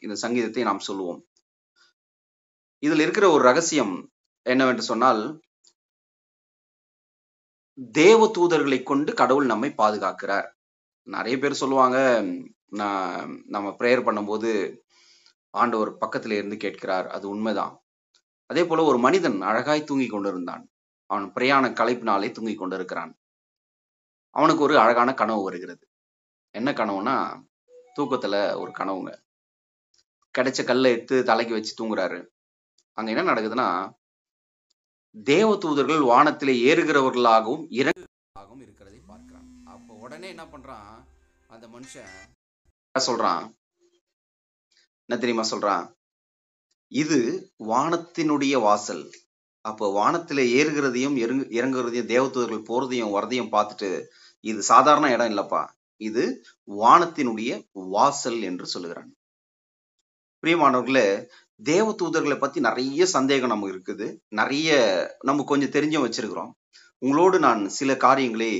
இந்த சங்கீதத்தை நாம் சொல்லுவோம். இதில் இருக்கிற ஒரு ரகசியம் என்னவென்று சொன்னால், தேவ தூதர்களை கொண்டு கடவுள் நம்மை பாதுகாக்கிறார். நிறைய பேர் சொல்லுவாங்க, நம்ம பிரேயர் பண்ணும்போது ஆண்டவர் பக்கத்துல இருந்து கேட்கிறார். அது உண்மைதான். அதே போல ஒரு மனிதன் அழகாய் தூங்கி கொண்டிருந்தான். அவன் பிரயாண களைப்பினாலே தூங்கி கொண்டிருக்கிறான். அவனுக்கு ஒரு அழகான கனவு வருகிறது. என்ன கனவுனா, தூக்கத்துல ஒரு கனவுங்க. கிடைச்ச கல்லை எடுத்து தலைக்கு வச்சு தூங்குறாரு. அங்க என்ன நடக்குதுன்னா, தேவ தூதர்கள் வானத்திலே ஏறுகிறவர்களாகவும் இறங்குகிறவர்களாகவும் இருக்கிறதை பார்க்கிறான். அப்போ உடனே என்ன பண்றான், அந்த மனுஷன் சொல்றான், என்ன தெரியுமா சொல்றான், இது வானத்தினுடைய வாசல். அப்போ வானத்திலே ஏறுகிறதையும் இறங்குறதையும் தேவ தூதர்கள் போறதையும் வரதையும் பார்த்துட்டு, இது சாதாரண இடம் இல்லப்பா, இது வானத்தினுடைய வாசல் என்று சொல்லுகிறான். பிரியமானவர்களே, தேவ தூதர்களை பத்தி நிறைய சந்தேகம் நமக்கு இருக்குது. நிறைய நம்ம கொஞ்சம் தெரிஞ்சும் வச்சிருக்கிறோம். உங்களோடு நான் சில காரியங்களை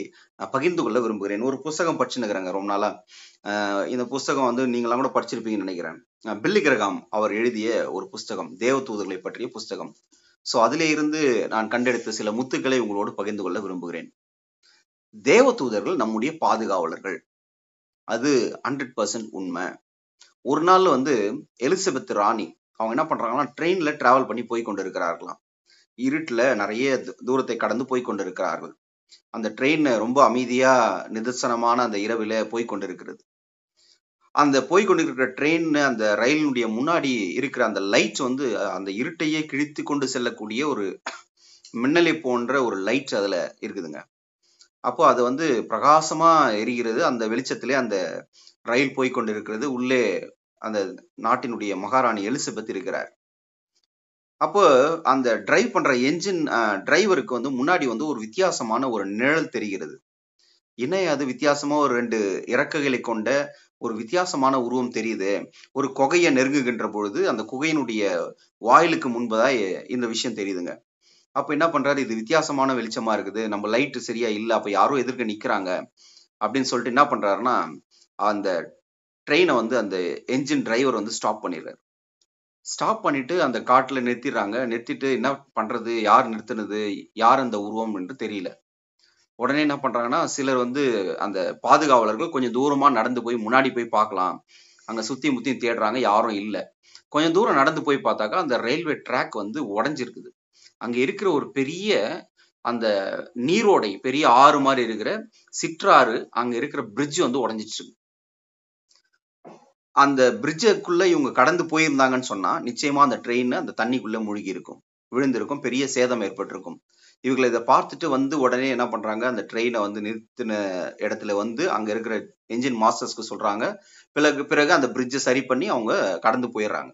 பகிர்ந்து கொள்ள விரும்புகிறேன். ஒரு புஸ்தகம் படிச்சுன்னுக்கிறேங்க ரொம்ப நாளா. இந்த புஸ்தகம் வந்து நீங்களாம் கூட படிச்சிருப்பீங்கன்னு நினைக்கிறேன். பில்லி கிரகாம் அவர் எழுதிய ஒரு புஸ்தகம், தேவ தூதர்களை பற்றிய புஸ்தகம். ஸோ அதிலே இருந்து நான் கண்டெடுத்த சில முத்துக்களை உங்களோடு பகிர்ந்து கொள்ள விரும்புகிறேன். தேவ தூதர்கள் நம்முடைய பாதுகாவலர்கள், அது 100% உண்மை. ஒரு நாள் வந்து எலிசபெத் ராணி அவங்க என்ன பண்றாங்கன்னா, ட்ரெயின்ல டிராவல் பண்ணி போய் கொண்டு இருக்கிறார்களாம். இருட்டுல நிறைய தூரத்தை கடந்து போய் கொண்டு இருக்கிறார்கள். அந்த ட்ரெயின் ரொம்ப அமைதியா நிதர்சனமான அந்த இரவில போய் கொண்டிருக்கிறது. அந்த போய் கொண்டிருக்கிற ட்ரெயின், அந்த ரயிலினுடைய முன்னாடி இருக்கிற அந்த லைட் வந்து அந்த இருட்டையே கிழித்து கொண்டு செல்லக்கூடிய ஒரு மின்னலை போன்ற ஒரு லைட் அதுல இருக்குதுங்க. அப்போ அது வந்து பிரகாசமா எரிகிறது. அந்த வெளிச்சத்திலே அந்த ரயில் போய் கொண்டிருக்கிறது. உள்ளே அந்த நாட்டினுடைய மகாராணி எலிசபெத் இருக்கிறார். அப்போ அந்த டிரைவ் பண்ற என்ஜின் டிரைவருக்கு வந்து முன்னாடி வந்து ஒரு வித்தியாசமான ஒரு நிழல் தெரிகிறது. என்ன அது வித்தியாசமா ஒரு 2 இறக்கைகளை கொண்ட ஒரு வித்தியாசமான உருவம் தெரியுது. ஒரு குகையை நெருங்குகின்ற பொழுது அந்த குகையினுடைய வாயிலுக்கு முன்பதா இந்த விஷயம் தெரியுதுங்க. அப்ப என்ன பண்றாரு, இது வித்தியாசமான வெளிச்சமா இருக்குது, நம்ம லைட் சரியா இல்ல, அப்ப யாரோ எதிர்க்க நிக்கிறாங்க அப்படின்னு சொல்லிட்டு என்ன பண்றாருன்னா, அந்த ட்ரெயினை வந்து அந்த என்ஜின் டிரைவர் வந்து ஸ்டாப் பண்ணிடுறாரு. ஸ்டாப் பண்ணிட்டு அந்த காட்டுல நிறுத்திடுறாங்க. நிறுத்திட்டு என்ன பண்றது, யார் நிறுத்தினது, யார் அந்த உருவம் என்று தெரியல. உடனே என்ன பண்றாங்கன்னா, சிலர் வந்து அந்த பாதுகாவலர்கள் கொஞ்சம் தூரமா நடந்து போய் முன்னாடி போய் பார்க்கலாம், அங்க சுத்தி முத்தியும் தேடுறாங்க, யாரும் இல்ல. கொஞ்சம் தூரம் நடந்து போய் பார்த்தாக்கா அந்த ரயில்வே ட்ராக் வந்து உடைஞ்சிருக்குது. அங்க இருக்கிற ஒரு பெரிய அந்த நீரோடை, பெரிய ஆறு மாதிரி இருக்கிற சிற்றாறு, அங்க இருக்கிற பிரிட்ஜ் வந்து உடைஞ்சிச்சு. அந்த பிரிட்ஜுக்குள்ள இவங்க கடந்து போயிருந்தாங்கன்னு சொன்னா நிச்சயமா அந்த ட்ரெயின் அந்த தண்ணிக்குள்ள மூழ்கி இருக்கும், விழுந்திருக்கும், பெரிய சேதம் ஏற்பட்டிருக்கும். இவங்களை இதை பார்த்துட்டு வந்து உடனே என்ன பண்றாங்க, அந்த ட்ரெயினை வந்து நிறுத்தின இடத்துல வந்து அங்க இருக்கிற என்ஜின் மாஸ்டர்ஸ்க்கு சொல்றாங்க. பிறகு அந்த பிரிட்ஜை சரி பண்ணி அவங்க கடந்து போயிடுறாங்க.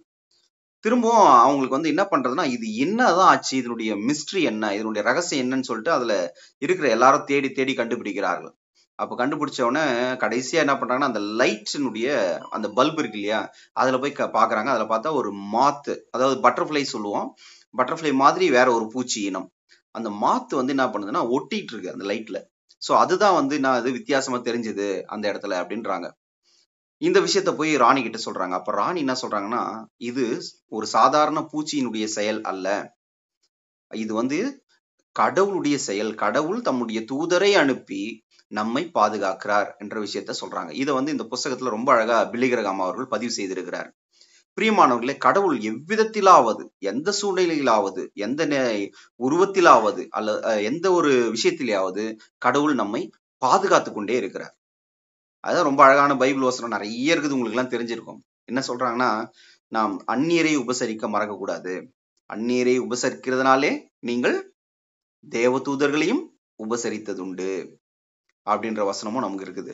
திரும்பவும் அவங்களுக்கு வந்து என்ன பண்றதுன்னா, இது என்னதான் ஆச்சு, இதனுடைய மிஸ்ட்ரி என்ன, இதனுடைய ரகசியம் என்னன்னு சொல்லிட்டு அதுல இருக்கிற எல்லாரும் தேடி தேடி கண்டுபிடிக்கிறார்கள். அப்ப கண்டுபிடிச்ச உடனே கடைசியா என்ன பண்றாங்கன்னா, அந்த லைட்னுடைய அந்த பல்ப் இருக்கு இல்லையா, அதுல போய் பாக்குறாங்க. அதுல பார்த்தா ஒரு மாத்து, அதாவது பட்டர்ஃபிளை சொல்லுவோம், பட்டர்ஃபிளை மாதிரி வேற ஒரு பூச்சி இனம். அந்த மாத்து வந்து என்ன பண்ணுதுன்னா ஒட்டிட்டு இருக்கு அந்த லைட்ல. சோ அதுதான் வந்து நான் அது வித்தியாசமா தெரிஞ்சது அந்த இடத்துல அப்படின்றாங்க. இந்த விஷயத்த போய் ராணி கிட்ட சொல்றாங்க. அப்ப ராணி என்ன சொல்றாங்கன்னா, இது ஒரு சாதாரண பூச்சியினுடைய செயல் அல்ல, இது வந்து கடவுளுடைய செயல். கடவுள் தம்முடைய தூதரை அனுப்பி நம்மை பாதுகாக்கிறார் என்ற விஷயத்த சொல்றாங்க. இதை வந்து இந்த புஸ்தகத்துல ரொம்ப அழகா பில்லி கிரகாம் அவர்கள் பதிவு செய்திருக்கிறார். பிரியமானவர்களே, கடவுள் எவ்விதத்திலாவது, எந்த சூழ்நிலையிலாவது, எந்த உருவத்திலாவது அல்ல எந்த ஒரு விஷயத்திலாவது கடவுள் நம்மை பாதுகாத்து கொண்டே இருக்கிறார். அதான் ரொம்ப அழகான பைபிள் வசனம் நிறைய இருக்குது, உங்களுக்கு எல்லாம் தெரிஞ்சிருக்கும். என்ன சொல்றாங்கன்னா, நாம் அந்நியரை உபசரிக்க மறக்க கூடாது, அந்நியரை உபசரிக்கிறதுனாலே நீங்கள் தேவ தூதர்களையும் உபசரித்ததுண்டு அப்படின்ற வசனமும் நமக்கு இருக்குது.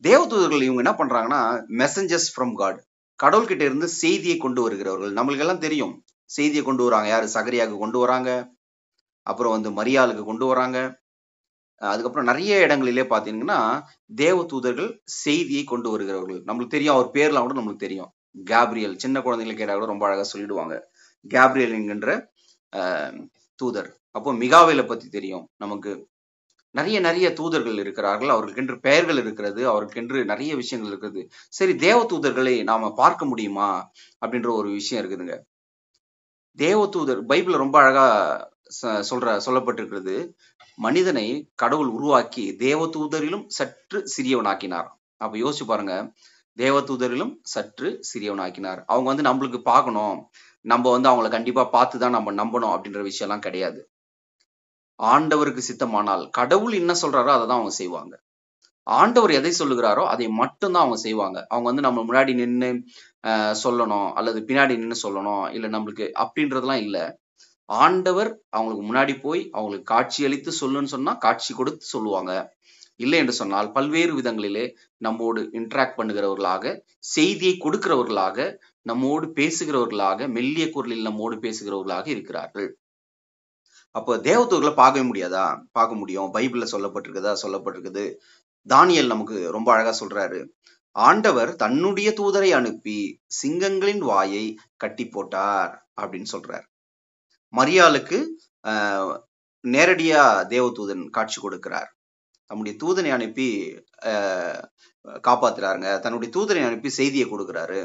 தேவ தூதர்கள் இவங்க என்ன பண்றாங்கன்னா, மெசஞ்சர்ஸ் ஃப்ரம் காட், கடவுள்கிட்ட இருந்து செய்தியை கொண்டு வருகிறவர்கள். நம்மளுக்கு எல்லாம் தெரியும், செய்தியை கொண்டு வராங்க யாரு, சகரியாவுக்கு கொண்டு வராங்க, அப்புறம் வந்து மரியாளுக்கு கொண்டு வராங்க. அதுக்கப்புறம் நிறைய இடங்களிலே பாத்தீங்கன்னா தேவ தூதர்கள் செய்தியை கொண்டு வருகிறவர்கள். நம்மளுக்கு தெரியும், அவர் பேர்லாம் கூட நம்மளுக்கு தெரியும், கேப்ரியல். சின்ன குழந்தைகளை கேட்டா கூட ரொம்ப அழகா சொல்லிடுவாங்க, கேப்ரியல் என்கின்ற தூதர். அப்போ மிகாவேலை பத்தி தெரியும் நமக்கு, நிறைய நிறைய தூதர்கள் இருக்கிறார்கள், அவர்களுக்கென்று பெயர்கள் இருக்கிறது, அவருக்கென்று நிறைய விஷயங்கள் இருக்குது. சரி, தேவ தூதர்களை நாம பார்க்க முடியுமா அப்படின்ற ஒரு விஷயம் இருக்குதுங்க. தேவ தூதர் பைபிள்ல ரொம்ப அழகா சொல்லப்பட்டிருக்கிறது. மனிதனை கடவுள் உருவாக்கி தேவ தூதரிலும் சற்று சிறியவனாக்கினார். அப்ப யோசிச்சு பாருங்க, தேவ தூதரிலும் சற்று சிறியவனாக்கினார். அவங்க வந்து நம்மளுக்கு பார்க்கணும், நம்ம வந்து அவங்கள கண்டிப்பா பார்த்துதான் நம்ம நம்பணும் அப்படின்ற விஷயம் எல்லாம் கிடையாது. ஆண்டவருக்கு சித்தமானால் கடவுள் என்ன சொல்றாரோ அதை தான் அவங்க செய்வாங்க. ஆண்டவர் எதை சொல்லுகிறாரோ அதை மட்டும்தான் அவங்க செய்வாங்க. அவங்க வந்து நம்ம முன்னாடி நின்று சொல்லணும், அல்லது பின்னாடி நின்று சொல்லணும், இல்ல நம்மளுக்கு அப்படின்றதெல்லாம் இல்ல. ஆண்டவர் அவங்களுக்கு முன்னாடி போய் அவங்களுக்கு காட்சி அளித்து சொல்லுன்னு சொன்னா காட்சி கொடுத்து சொல்லுவாங்க. இல்லை என்று சொன்னால் பல்வேறு விதங்களிலே நம்மோடு இன்டராக்ட் பண்ணுகிறவர்களாக, செய்தியை கொடுக்கிறவர்களாக, நம்மோடு பேசுகிறவர்களாக, மெல்லிய குரலில் நம்மோடு பேசுகிறவர்களாக இருக்கிறார்கள். அப்போ தேவதூதர்களை பார்க்கவே முடியாதா? பார்க்க முடியும். பைபிள்ல சொல்லப்பட்டிருக்குது. தானியேல் நமக்கு ரொம்ப அழகா சொல்றாரு. ஆண்டவர் தன்னுடைய தூதரை அனுப்பி சிங்கங்களின் வாயை கட்டி போட்டார் அப்படின்னு சொல்றார். மரியாளுக்கு நேரடியா தேவதூதன் காட்சி கொடுக்கிறார். தன்னுடைய தூதனை அனுப்பி காப்பாத்துறாருங்க. தன்னுடைய தூதனை அனுப்பி செய்தியை கொடுக்கிறாரு.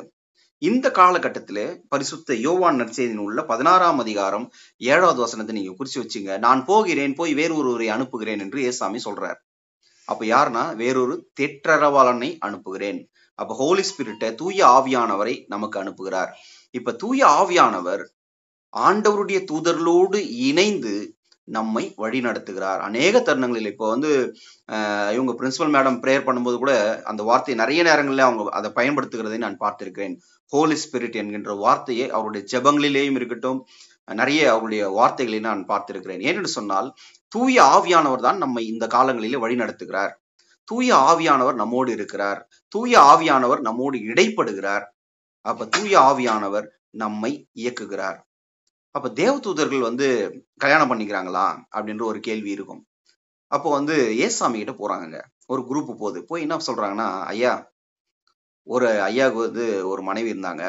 இந்த காலகட்டத்திலே பரிசுத்த யோவான் நற்செய்தி நூல்ல 16ஆம் அதிகாரம் 7வது வசனத்தை நீங்க குறிச்சு வச்சுங்க. நான் போகிறேன், போய் வேறொருவரை அனுப்புகிறேன் என்று ஏசாமி சொல்றார். அப்ப யாருன்னா, வேறொரு தேற்றரவாளனை அனுப்புகிறேன். அப்ப ஹோலி ஸ்பிரிட்ட, தூய ஆவியானவரை நமக்கு அனுப்புகிறார். இப்ப தூய ஆவியானவர் ஆண்டவருடைய தூதர்களோடு இணைந்து நம்மை வழி நடத்துகிறார். அநேக தருணங்களில் இப்போ வந்து இவங்க பிரின்சிபல் மேடம் பிரேயர் பண்ணும்போது கூட அந்த வார்த்தையை நிறைய நேரங்களில் அவங்க அதை பயன்படுத்துகிறதை நான் பார்த்திருக்கிறேன். ஹோலி ஸ்பிரிட் என்கின்ற வார்த்தையை அவருடைய ஜெபங்களிலேயும் இருக்கட்டும், நிறைய அவருடைய வார்த்தைகளை நான் பார்த்திருக்கிறேன். ஏனென்று சொன்னால், தூய ஆவியானவர் தான் நம்மை இந்த காலங்களிலே வழி நடத்துகிறார். தூய ஆவியானவர் நம்மோடு இருக்கிறார். தூய ஆவியானவர் நம்மோடு இடைப்படுகிறார். அப்ப தூய ஆவியானவர் நம்மை இயக்குகிறார். அப்ப தேவதூதர்கள் வந்து கல்யாணம் பண்ணிக்கிறாங்களா அப்படின்ற ஒரு கேள்வி இருக்கும். அப்போ வந்து ஏசாமி கிட்ட போறாங்க. ஒரு குரூப் போய் என்ன சொல்றாங்கன்னா, ஐயா, ஒரு ஐயாவுக்கு வந்து ஒரு மனைவி இருந்தாங்க,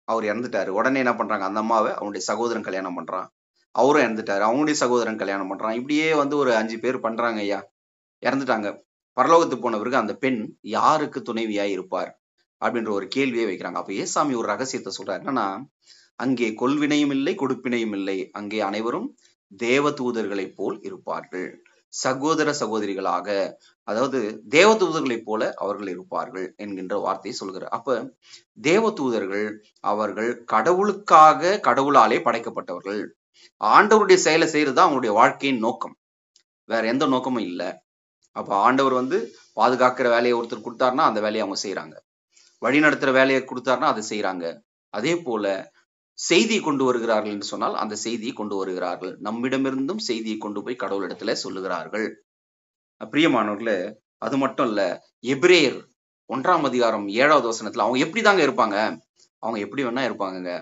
அவர் இறந்துட்டாரு. உடனே என்ன பண்றாங்க, அந்த அம்மாவை அவனுடைய சகோதரன் கல்யாணம் பண்றான். அவரும் இறந்துட்டாரு, அவனுடைய சகோதரன் கல்யாணம் பண்றான். இப்படியே வந்து ஒரு 5 பேர் பண்றாங்க. ஐயா இறந்துட்டாங்க. பரலோகத்துக்கு போன பிறகு அந்த பெண் யாருக்கு துணைவியாய் இருப்பார் அப்படின்ற ஒரு கேள்வியை வைக்கிறாங்க. அப்ப ஏசாமி ஒரு ரகசியத்தை சொல்றாரு. என்னன்னா, அங்கே கொள்வினையும் இல்லை, கொடுப்பினையும் இல்லை. அங்கே அனைவரும் தேவ தூதர்களைப் போல் இருப்பார்கள். சகோதர சகோதரிகளாக, அதாவது தேவ தூதர்களைப் போல அவர்கள் இருப்பார்கள் என்கின்ற வார்த்தையை சொல்கிறார். அப்ப தேவ தூதர்கள் அவர்கள் கடவுளுக்காக, கடவுளாலே படைக்கப்பட்டவர்கள். ஆண்டவருடைய செயலை செய்யறது அவங்களுடைய வாழ்க்கையின் நோக்கம், வேற எந்த நோக்கமும் இல்லை. அப்ப ஆண்டவர் வந்து பாதுகாக்கிற வேலையை ஒருத்தர் கொடுத்தாருன்னா அந்த வேலையை அவங்க செய்யறாங்க. வழி நடத்துற வேலையை கொடுத்தாருன்னா அதை செய்யறாங்க. அதே போல செய்தியை கொண்டு வருகிறார்கள் என்று சொன்னால் அந்த செய்தியை கொண்டு வருகிறார்கள். நம்மிடமிருந்தும் செய்தியை கொண்டு போய் கடவுளிடத்துல சொல்லுகிறார்கள். பிரியமானவர்களே, அது மட்டும் இல்ல, எபிரேயர் 1ஆம் அதிகாரம் 7வது வசனத்துல அவங்க எப்படிதாங்க இருப்பாங்க? அவங்க எப்படி வேணா இருப்பாங்க.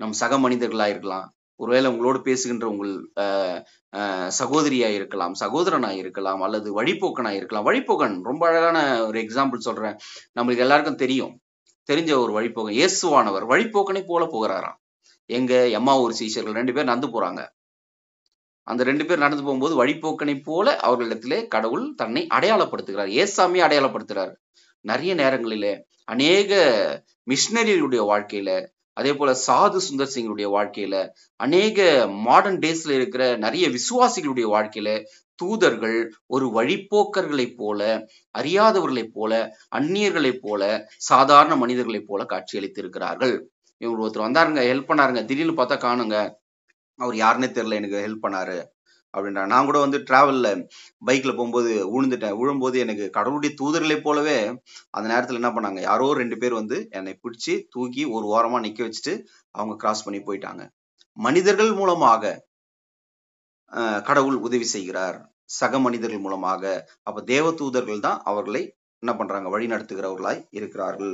நம் சக மனிதர்களா இருக்கலாம், ஒருவேளை உங்களோடு பேசுகின்ற உங்கள் சகோதரியா இருக்கலாம், சகோதரனா இருக்கலாம், அல்லது வழிபோக்கனா இருக்கலாம். வழிபோக்கன் ரொம்ப அழகான ஒரு எக்ஸாம்பிள் சொல்றேன். நம்மளுக்கு எல்லாருக்கும் தெரிஞ்ச ஒரு வழிபோக்கன் இயேசுவானவர் வழிபோக்கனை போல போகிறாராம். எங்க எம்மாவூர் சீஷர்கள் 2 பேர் நடந்து போறாங்க. அந்த 2 பேர் நடந்து போகும்போது வழிபோக்கனை போல அவர்களிடத்திலே கடவுள் தன்னை அடையாளப்படுத்துகிறார். ஏசாமி அடையாளப்படுத்துறார். நிறைய நேரங்களிலே அநேக மிஷினரியுடைய வாழ்க்கையில, அதே போல சாது சுந்தர் சிங்களுடைய வாழ்க்கையில, அநேக மாடர்ன் டேஸ்ல இருக்கிற நிறைய விசுவாசிகளுடைய வாழ்க்கையில தூதர்கள் ஒரு வழிபோக்கர்களைப் போல, அறியாதவர்களைப் போல, அந்நியர்களைப் போல, சாதாரண மனிதர்களைப் போல காட்சியளித்து இருக்கிறார்கள். இவங்க ஒருத்தர் வந்தாருங்க, ஹெல்ப் பண்ணாருங்க, திடீர்னு பார்த்தா காணுங்க, அவர் யாருன்னே தெரியல, எனக்கு ஹெல்ப் பண்ணாரு அப்படின்றா. நான் கூட வந்து டிராவல்ல பைக்ல போகும்போது விழும்போது எனக்கு கடவுளுடைய தூதர்களை போலவே அந்த நேரத்துல என்ன பண்ணாங்க, யாரோ 2 பேர் வந்து என்னை பிடிச்சி தூக்கி ஒரு ஓரமா நிக்க வச்சுட்டு அவங்க கிராஸ் பண்ணி போயிட்டாங்க. மனிதர்கள் மூலமாக கடவுள் உதவி செய்கிறார், சக மனிதர்கள் மூலமாக. அப்ப தேவ தூதர்கள் தான் அவர்களை என்ன பண்றாங்க, வழி நடத்துகிறவர்களாய் இருக்கிறார்கள்.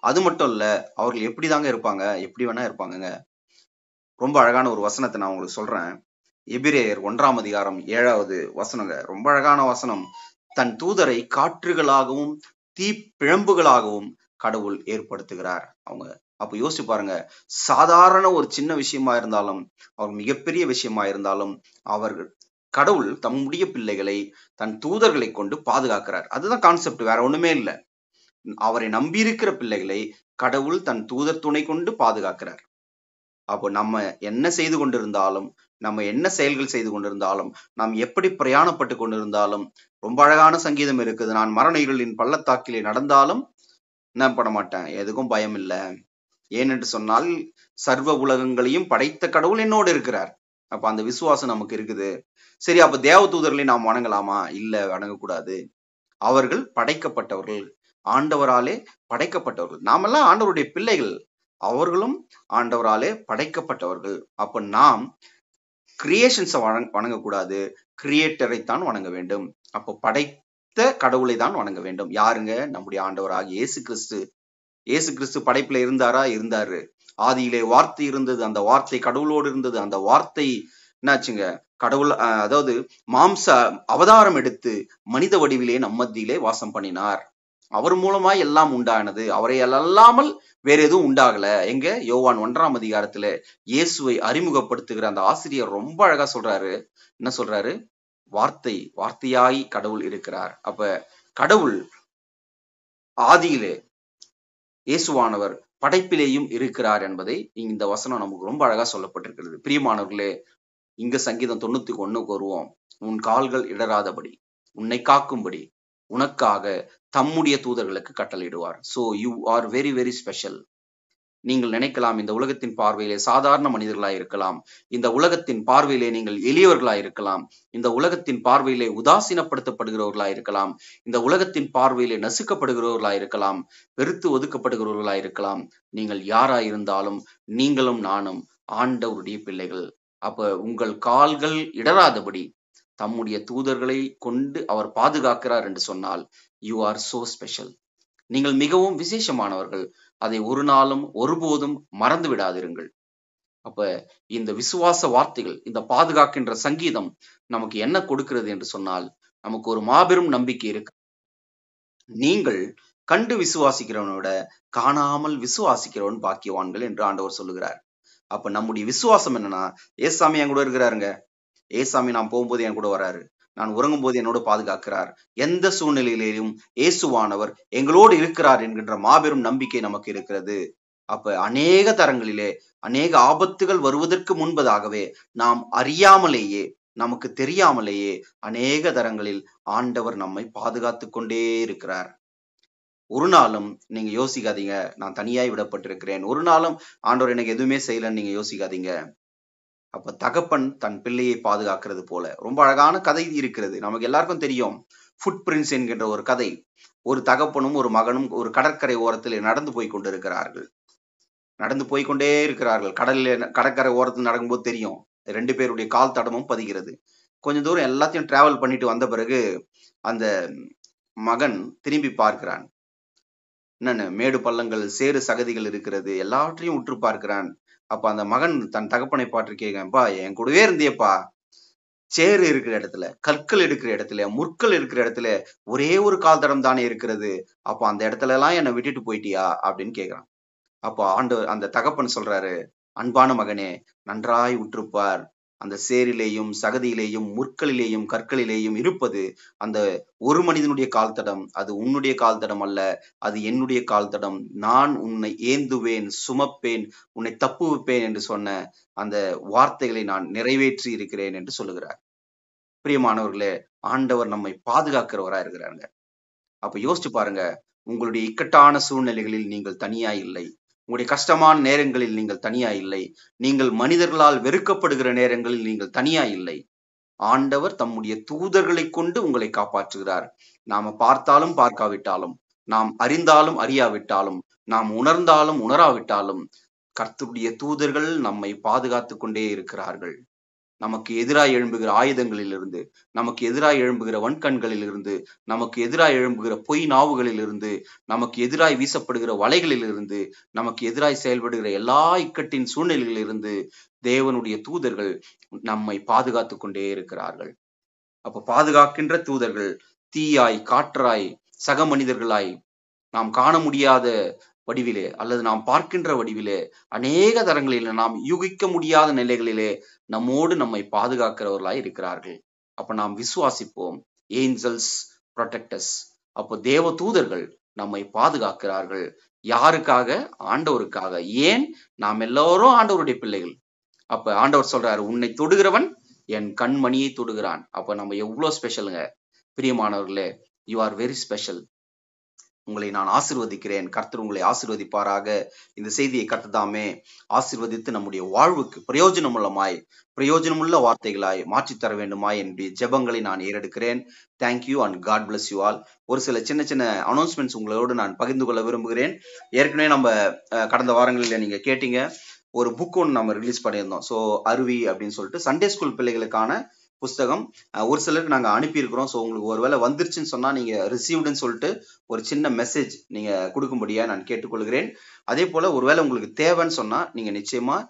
அது மட்டும் இல்ல, அவர்கள் எப்படிதாங்க இருப்பாங்க, எப்படி வேணா இருப்பாங்க. ரொம்ப அழகான ஒரு வசனத்தை நான் உங்களுக்கு சொல்றேன். எபிரேயர் 1ஆம் அதிகாரம் 7வது வசனங்க, ரொம்ப அழகான வசனம். தன் தூதரை காற்றுகளாகவும் தீ பிழம்புகளாகவும் கடவுள் ஏற்படுத்துகிறார். அவங்க அப்ப யோசிச்சு பாருங்க, சாதாரண ஒரு சின்ன விஷயமா இருந்தாலும், அவர் மிகப்பெரிய விஷயமா இருந்தாலும், அவர்கள் கடவுள் தம்முடைய பிள்ளைகளை தன் தூதர்களை கொண்டு பாதுகாக்கிறார். அதுதான் கான்செப்ட், வேற ஒண்ணுமே இல்ல. அவரை நம்பியிருக்கிற பிள்ளைகளை கடவுள் தன் தூதர் துணை கொண்டு பாதுகாக்கிறார். அப்போ நம்ம என்ன செய்து கொண்டிருந்தாலும், நம்ம என்ன செயல்கள் செய்து கொண்டிருந்தாலும், நாம் எப்படி பிரயாணப்பட்டு கொண்டிருந்தாலும், ரொம்ப அழகான சங்கீதம் இருக்குது. நான் மரண இருளின் பள்ளத்தாக்கிலே நடந்தாலும் என்ன பண்ண மாட்டேன், எதுக்கும் பயம் இல்ல. ஏனென்று சொன்னால் சர்வ உலகங்களையும் படைத்த கடவுள் என்னோடு இருக்கிறார். அப்ப அந்த விசுவாசம் நமக்கு இருக்குது. சரி, அப்ப தேவ தூதர்களை நாம் வணங்கலாமா? இல்ல, வணங்கக்கூடாது. அவர்கள் படைக்கப்பட்டவர்கள், ஆண்டவராலே படைக்கப்பட்டவர்கள். நாமெல்லாம் ஆண்டவருடைய பிள்ளைகள், அவர்களும் ஆண்டவராலே படைக்கப்பட்டவர்கள். அப்ப நாம் கிரியேஷன்ஸை வணங்கக்கூடாது, கிரியேட்டரை தான் வணங்க வேண்டும். அப்போ படைத்த கடவுளை தான் வணங்க வேண்டும். யாருங்க? நம்முடைய ஆண்டவராகிய இயேசு கிறிஸ்து. இயேசு கிறிஸ்து படைப்புல இருந்தாரா? இருந்தாரு. ஆதியிலே வார்த்தை இருந்தது, அந்த வார்த்தை கடவுளோடு இருந்தது, அந்த வார்த்தை என்னாச்சுங்க, கடவுள் அதாவது மாம்ச அவதாரம் எடுத்து மனித வடிவிலே நம்மத்திலே வாசம் பண்ணினார். அவர் மூலமாய் எல்லாம் உண்டானது, அவரை அல்லாமல் வேற எதுவும் உண்டாகல. எங்க? யோவான் 1ஆம் அதிகாரத்துல இயேசுவை அறிமுகப்படுத்துகிற அந்த ஆசிரியர் ரொம்ப அழகா சொல்றாரு. என்ன சொல்றாரு? வார்த்தையாய் கடவுள் இருக்கிறார். அப்ப கடவுள் ஆதியிலே, இயேசுவானவர் படைப்பிலேயும் இருக்கிறார் என்பதை இந்த வசனம் நமக்கு ரொம்ப அழகா சொல்லப்பட்டிருக்கிறது. பிரியமானவர்களே, இங்க சங்கீதம் 91க்கு வருவோம். உன் கால்கள் இடராதபடி, உன்னை காக்கும்படி உனக்காக தம்முடைய தூதர்களுக்கு கட்டளையிடுவார். So you are very very special. நீங்கள் நினைக்கலாம், இந்த உலகத்தின் பார்வையிலே சாதாரண மனிதர்களாய் இருக்கலாம், இந்த உலகத்தின் பார்வையிலே நீங்கள் எளியவர்களாய் இருக்கலாம், இந்த உலகத்தின் பார்வையிலே உதாசீனப்படுத்தப்படுகிறவர்களாய் இருக்கலாம், இந்த உலகத்தின் பார்வையிலே நசுக்கப்படுகிறவர்களாய் இருக்கலாம், வெறுத்து ஒதுக்கப்படுகிறவர்களாய் இருக்கலாம். நீங்கள் யாராய் இருந்தாலும் நீங்களும் நானும் ஆண்டவருடைய பிள்ளைகள். அப்ப உங்கள் கால்கள் இடராதபடி தம்முடைய தூதர்களை கொண்டு அவர் பாதுகாக்கிறார் என்று சொன்னால், யூ ஆர் சோ ஸ்பெஷல். நீங்கள் மிகவும் விசேஷமானவர்கள். அதை ஒரு நாளும் ஒருபோதும் மறந்து விடாதிருங்கள். அப்ப இந்த விசுவாச வார்த்தைகள், இந்த பாதுகாக்கின்ற சங்கீதம் நமக்கு என்ன கொடுக்கிறது என்று சொன்னால், நமக்கு ஒரு மாபெரும் நம்பிக்கை இருக்கு. நீங்கள் கண்டு விசுவாசிக்கிறவனை விட காணாமல் விசுவாசிக்கிறவன் பாக்கியவான்கள் என்று ஆண்டவர் சொல்லுகிறார். அப்ப நம்முடைய விசுவாசம் என்னன்னா, ஏசாமி என் கூட இருக்கிறாருங்க, ஏசாமி நான் போகும்போது என் கூட வராரு, நான் உறங்கும் போது என்னோடு பாதுகாக்கிறார், எந்த சூழ்நிலையிலும் இயேசுவானவர் எங்களோடு இருக்கிறார் என்கின்ற மாபெரும் நம்பிக்கை நமக்கு இருக்கிறது. அப்ப அநேக தரங்களிலே அநேக ஆபத்துகள் வருவதற்கு முன்பதாகவே நாம் அறியாமலேயே, நமக்கு தெரியாமலேயே அநேக தரங்களில் ஆண்டவர் நம்மை பாதுகாத்து கொண்டே இருக்கிறார். ஒரு நாளும் நீங்க யோசிக்காதீங்க, நான் தனியாய் விடப்பட்டிருக்கிறேன், ஒரு நாளும் ஆண்டவர் எனக்கு எதுவுமே செய்யலன்னு நீங்க யோசிக்காதீங்க. அப்ப தகப்பன் தன் பிள்ளையை பாதுகாக்கிறது போல ரொம்ப அழகான கதை இருக்கிறது. நமக்கு எல்லாருக்கும் தெரியும், ஃபுட் பிரின்ஸ் என்கின்ற ஒரு கதை. ஒரு தகப்பனும் ஒரு மகனும் ஒரு கடற்கரை ஓரத்தில் நடந்து போய் கொண்டிருக்கிறார்கள். நடந்து போய்கொண்டே இருக்கிறார்கள். கடற்கரை ஓரத்தில் நடக்கும்போது தெரியும், 2 பேருடைய கால் தடமும் பதிகிறது. கொஞ்ச தூரம் எல்லாத்தையும் டிராவல் பண்ணிட்டு வந்த பிறகு அந்த மகன் திரும்பி பார்க்கிறான். என்னன்னு, மேடு பள்ளங்கள், சேறு சகதிகள் இருக்கிறது, எல்லாவற்றையும் உற்று பார்க்கிறான். அப்ப அந்த மகன் தன் தகப்பனை பாட்டு கேட்கப்பா, என் கூடவே இருந்தியப்பா, சேறு இருக்கிற இடத்துல, கற்கள் இருக்கிற இடத்துல, முற்கள் இருக்கிற இடத்துல ஒரே ஒரு கால் தடம் தானே இருக்கிறது, அப்ப அந்த இடத்துல எல்லாம் என்னை விட்டுட்டு போயிட்டியா அப்படின்னு கேக்குறான். அப்போ அந்த தகப்பன் சொல்றாரு, அன்பான மகனே, நன்றாய் உற்றுப்பார், அந்த சேரிலேயும் சகதியிலேயும் முற்களிலேயும் கற்களிலேயும் இருப்பது அந்த ஒரு மனிதனுடைய கால் தடம், அது உன்னுடைய கால் தடம் அல்ல, அது என்னுடைய கால் தடம். நான் உன்னை ஏந்துவேன், சுமப்பேன், உன்னை தப்புவிப்பேன் என்று சொன்ன அந்த வார்த்தைகளை நான் நிறைவேற்றி இருக்கிறேன் என்று சொல்லுகிறார். பிரியமானவர்களே, ஆண்டவர் நம்மை பாதுகாக்கிறவராக இருக்கிறாங்க. அப்ப யோசிச்சு பாருங்க, உங்களுடைய இக்கட்டான சூழ்நிலைகளில் நீங்கள் தனியா இல்லை, உங்களுடைய கஷ்டமான நேரங்களில் நீங்கள் தனியா இல்லை, நீங்கள் மனிதர்களால் வெறுக்கப்படுகிற நேரங்களில் நீங்கள் தனியா இல்லை. ஆண்டவர் தம்முடைய தூதர்களை கொண்டு உங்களை காப்பாற்றுகிறார். நாம பார்த்தாலும் பார்க்காவிட்டாலும், நாம் அறிந்தாலும் அறியாவிட்டாலும், நாம் உணர்ந்தாலும் உணராவிட்டாலும், கர்த்தருடைய தூதர்கள் நம்மை பாதுகாத்து கொண்டே இருக்கிறார்கள். நமக்கு எதிராய் எழும்புகிற ஆயுதங்களிலிருந்து, நமக்கு எதிராய் எழும்புகிற வன்கண்களில் இருந்து, நமக்கு எதிராய் எழும்புகிற பொய் நாவுகளில் இருந்து, நமக்கு எதிராய் வீசப்படுகிற வலைகளில் இருந்து, நமக்கு எதிராய் செயல்படுகிற எல்லா இக்கட்டின் சூழ்நிலைகளில் இருந்து தேவனுடைய தூதர்கள் நம்மை பாதுகாத்து கொண்டே இருக்கிறார்கள். அப்ப பாதுகாக்கின்ற தூதர்கள் தீயாய், காற்றாய், சக மனிதர்களாய், நாம் காண முடியாத வடிவிலே அல்லது நாம் பார்க்கின்ற வடிவிலே, அநேக தரங்களிலே, நாம் யூகிக்க முடியாத நிலைகளிலே நம்மோடு நம்மை பாதுகாக்கிறவர்களாய் இருக்கிறார்கள். அப்ப நாம் விசுவாசிப்போம். Angeles protect us. அப்போ தேவ தூதர்கள் நம்மை பாதுகாக்கிறார்கள். யாருக்காக? ஆண்டவருக்காக. ஏன்? நாம் எல்லாரும் ஆண்டவருடைய பிள்ளைகள். அப்ப ஆண்டவர் சொல்றாரு, உன்னை தொடுகிறவன் என் கண்மணியை தொடுகிறான். அப்ப நம்ம எவ்வளவு ஸ்பெஷலுங்க பிரியமானவர்களே. You are very special. உங்களை நான் ஆசீர்வதிக்கிறேன். கர்த்தர் உங்களை ஆசீர்வதிப்பாராக. இந்த செய்தியை கர்த்ததாமே ஆசீர்வதித்து நம்முடைய வாழ்வுக்கு பிரயோஜனமுள்ள வார்த்தைகளாய் மாற்றித் தர வேண்டுமாய் என்னுடைய ஜெபங்களை நான் ஏறெடுக்கிறேன். Thank you and God bless you all. ஒரு சில சின்ன சின்ன அனௌன்ஸ்மெண்ட்ஸ் உங்களோடு நான் பகிர்ந்து கொள்ள விரும்புகிறேன். ஏற்கனவே நம்ம கடந்த வாரங்களில் நீங்க கேட்டீங்க, ஒரு புக் ஒன்று நம்ம ரிலீஸ் பண்ணியிருந்தோம். ஸோ அருவி அப்படின்னு சொல்லிட்டு சண்டே ஸ்கூல் பிள்ளைகளுக்கான புஸ்தகம். ஒரு சிலருக்கு நாங்கள் அனுப்பியிருக்கிறோம். ஸோ உங்களுக்கு ஒருவேளை வந்துருச்சுன்னு சொன்னால் நீங்கள் ரிசீவ்டுன்னு சொல்லிட்டு ஒரு சின்ன மெசேஜ் நீங்கள் கொடுக்கும்படியா நான் கேட்டுக்கொள்கிறேன். அதே போல் ஒருவேளை உங்களுக்கு தேவைன்னு சொன்னால் நீங்கள் நிச்சயமாக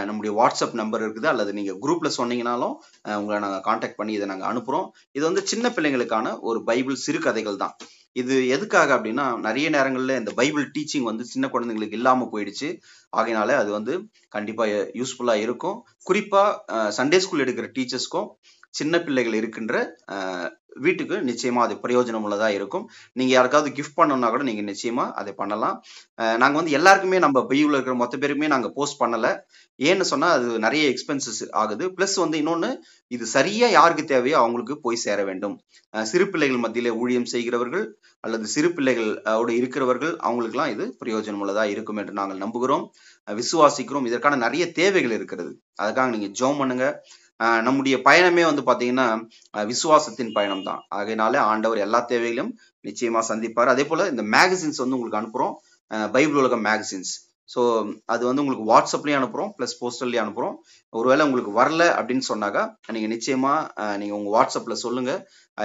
நம்முடைய வாட்ஸ்அப் நம்பர் இருக்குது, அல்லது நீங்கள் குரூப்பில் சொன்னீங்கனாலும் உங்களை நாங்கள் காண்டாக்ட் பண்ணி இதை நாங்கள் அனுப்புகிறோம். இது வந்து சின்ன பிள்ளைங்களுக்கான ஒரு பைபிள் சிறுகதைகள் தான். இது எதுக்காக அப்படின்னா, நிறைய நேரங்களில் இந்த பைபிள் டீச்சிங் வந்து சின்ன குழந்தைங்களுக்கு இல்லாமல் போயிடுச்சு. ஆகையினால அது வந்து கண்டிப்பாக யூஸ்ஃபுல்லாக இருக்கும். குறிப்பாக சண்டே ஸ்கூல் எடுக்கிற டீச்சர்ஸ்க்கும் சின்ன பிள்ளைகள் இருக்கின்ற வீட்டுக்கு நிச்சயமா அது பிரயோஜனம் உள்ளதா இருக்கும். நீங்க யாருக்காவது கிஃப்ட் பண்ணணும்னா கூட நீங்க நிச்சயமா அதை பண்ணலாம். நாங்க வந்து எல்லாருக்குமே நம்ம பைபிள் இருக்கிற மொத்த பேருமே நாங்க போஸ்ட் பண்ணல. ஏன்னு சொன்னா அது நிறைய எக்ஸ்பென்சஸ் ஆகுது. பிளஸ் வந்து இன்னொன்னு, இது சரியா யாருக்கு தேவையோ அவங்களுக்கு போய் சேர வேண்டும். சிறு பிள்ளைகள் மத்தியிலே ஊழியம் செய்கிறவர்கள் அல்லது சிறு பிள்ளைகள் இருக்கிறவர்கள் அவங்களுக்குலாம் இது பிரயோஜனம் உள்ளதா இருக்கும் என்று நாங்கள் நம்புகிறோம், விசுவாசிக்கிறோம். இதற்கான நிறைய தேவைகள் இருக்கிறது. அதுக்காக நீங்க ஜெபம் பண்ணுங்க. நம்முடைய பயணமே வந்து பாத்தீங்கன்னா விசுவாசத்தின் பயணம் தான். ஆகையினால ஆண்டவர் எல்லா தேவைகளையும் நிச்சயமா சந்திப்பார். அதே போல இந்த மேகசின்ஸ் வந்து உங்களுக்கு அனுப்புறோம், பைபிள் உலகம் மேகசின்ஸ். ஸோ அது வந்து உங்களுக்கு வாட்ஸ்அப்லேயும் அனுப்புகிறோம், ப்ளஸ் போஸ்டர்லேயும் அனுப்புகிறோம். ஒருவேளை உங்களுக்கு வரல அப்படின்னு சொன்னாக்கா நீங்கள் நிச்சயமாக நீங்கள் உங்கள் வாட்ஸ்அப்பில் சொல்லுங்கள்,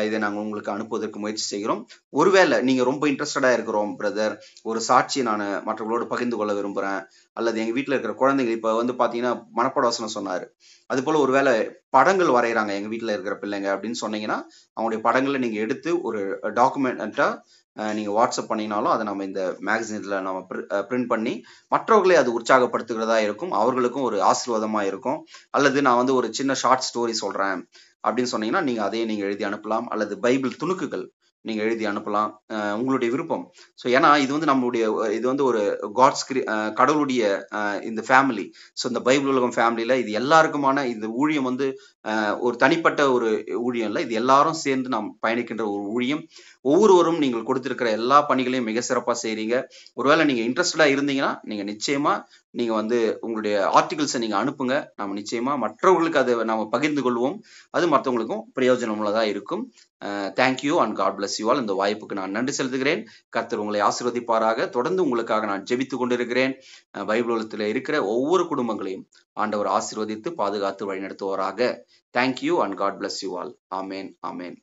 இதை நாங்கள் உங்களுக்கு அனுப்புவதற்கு முயற்சி செய்கிறோம். ஒருவேளை நீங்கள் ரொம்ப இன்ட்ரெஸ்டடாக இருக்கிறோம் பிரதர், ஒரு சாட்சியை நான் மற்றவங்களோடு பகிர்ந்து கொள்ள விரும்புகிறேன், அல்லது எங்கள் வீட்டில் இருக்கிற குழந்தைங்க இப்போ வந்து பார்த்தீங்கன்னா மனப்பாட வசனம் சொன்னார், அது போல் ஒருவேளை படங்கள் வரைகிறாங்க எங்கள் வீட்டில் இருக்கிற பிள்ளைங்க அப்படின்னு சொன்னீங்கன்னா, அவங்களுடைய படங்களை நீங்கள் எடுத்து ஒரு டாக்குமெண்ட்டாக நீங்கள் வாட்ஸ்அப் பண்ணிங்கனாலும் அதை நம்ம இந்த மேகசினில் நம்ம பிரிண்ட் பண்ணி மற்றவர்களை அது உற்சாகப்படுத்துகிறதா இருக்கும், அவர்களுக்கும் ஒரு ஆசீர்வாதமாக இருக்கும். அல்லது நான் வந்து ஒரு சின்ன ஷார்ட் ஸ்டோரி சொல்கிறேன் அப்படின்னு சொன்னீங்கன்னா நீங்கள் அதையும் நீங்கள் எழுதி அனுப்பலாம். அல்லது பைபிள் துணுக்குகள் நீங்கள் எழுதி அனுப்பலாம், உங்களுடைய விருப்பம். ஸோ ஏன்னா இது வந்து நம்மளுடைய இது வந்து ஒரு காட்ஸ் கடவுளுடைய இந்த ஃபேமிலி. ஸோ இந்த பைபிள் உலகம் ஃபேமிலியில் இது எல்லாருக்குமான இந்த ஊழியம் வந்து ஒரு தனிப்பட்ட ஒரு ஊழியம் இல்லை, இது எல்லாரும் சேர்ந்து நாம் பயணிக்கின்ற ஒரு ஊழியம். ஒவ்வொருவரும் நீங்கள் கொடுத்திருக்கிற எல்லா பணிகளையும் மிக சிறப்பாக செய்கிறீங்க. ஒருவேளை நீங்கள் இன்ட்ரெஸ்டடாக இருந்தீங்கன்னா நீங்கள் நிச்சயமாக நீங்கள் வந்து உங்களுடைய ஆர்டிகிள்ஸை நீங்கள் அனுப்புங்க. நம்ம நிச்சயமாக மற்றவர்களுக்கு அதை நம்ம பகிர்ந்து கொள்வோம், அது மற்றவங்களுக்கும் பிரயோஜனம் உள்ளதாக இருக்கும். Thank you and God bless you all. இந்த வாய்ப்புக்கு நான் நன்றி செலுத்துகிறேன். கர்த்தர் உங்களை ஆசீர்வதிப்பாராக. தொடர்ந்து உங்களுக்காக நான் ஜெபித்து கொண்டிருக்கிறேன். பைபிள் உலகத்தில் இருக்கிற ஒவ்வொரு குடும்பங்களையும் ஆண்டவர் ஆசீர்வதித்து பாதுகாத்து வழிநடத்துவாராக. Thank you and God bless you all. ஆமேன், ஆமேன்.